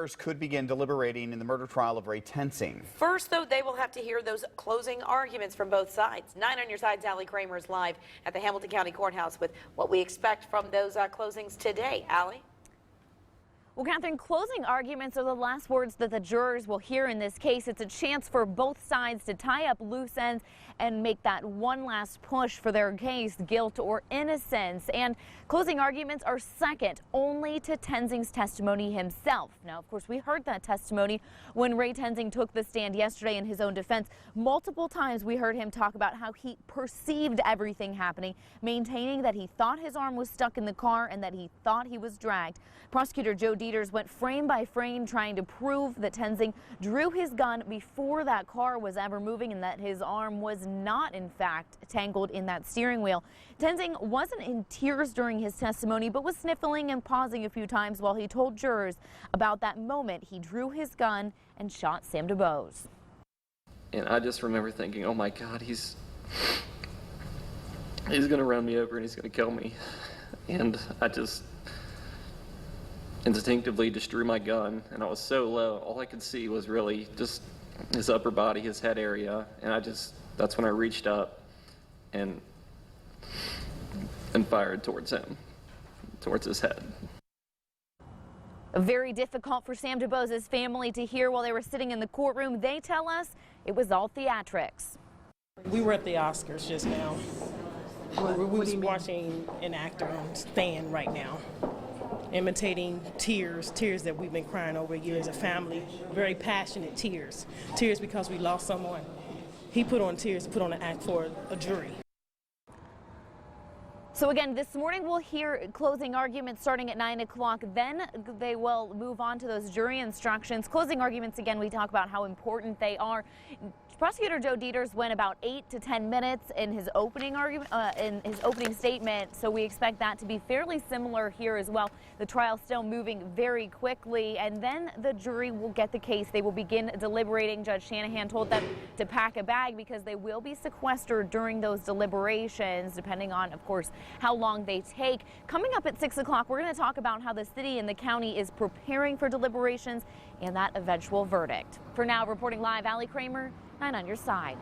jurors could begin deliberating in the murder trial of Ray Tensing. First, though, they will have to hear those closing arguments from both sides. 9 on Your Side's Allie Kramer is live at the Hamilton County Courthouse with what we expect from those closings today. Allie? Well, Catherine, closing arguments are the last words that the jurors will hear in this case. It's a chance for both sides to tie up loose ends and make that one last push for their case, guilt or innocence. And closing arguments are second only to Tensing's testimony himself. Now, of course, we heard that testimony when Ray Tensing took the stand yesterday in his own defense. Multiple times we heard him talk about how he perceived everything happening, maintaining that he thought his arm was stuck in the car and that he thought he was dragged. Prosecutor Joe Dieters went frame by frame trying to prove that Tensing drew his gun before that car was ever moving and that his arm was not, in fact, tangled in that steering wheel. Tensing wasn't in tears during his testimony, but was sniffling and pausing a few times while he told jurors about that moment he drew his gun and shot Sam DuBose. And I just remember thinking, oh my God, he's going to run me over and he's going to kill me. And I just instinctively just drew my gun, and I was so low, all I could see was really just his upper body, his head area, and that's when I reached up and fired towards him, towards his head. Very difficult for Sam DuBose's family to hear while they were sitting in the courtroom. They tell us it was all theatrics. We were at the Oscars just now. We was watching an actor on stand right now, imitating tears that we've been crying over you as a family, very passionate tears because we lost someone. He put on tears to put on an act for a jury. So again, this morning we'll hear closing arguments starting at 9 o'clock. Then they will move on to those jury instructions. Closing arguments, again, we talk about how important they are. Prosecutor Joe Dieters went about 8 to 10 minutes in his opening statement, so we expect that to be fairly similar here as well. The trial still moving very quickly, and then the jury will get the case. They will begin deliberating. Judge Shanahan told them to pack a bag because they will be sequestered during those deliberations, depending on, of course, how long they take. Coming up at 6 o'clock, we're going to talk about how the city and the county is preparing for deliberations and that eventual verdict. For now, reporting live, Allie Kramer, 9 on Your Side.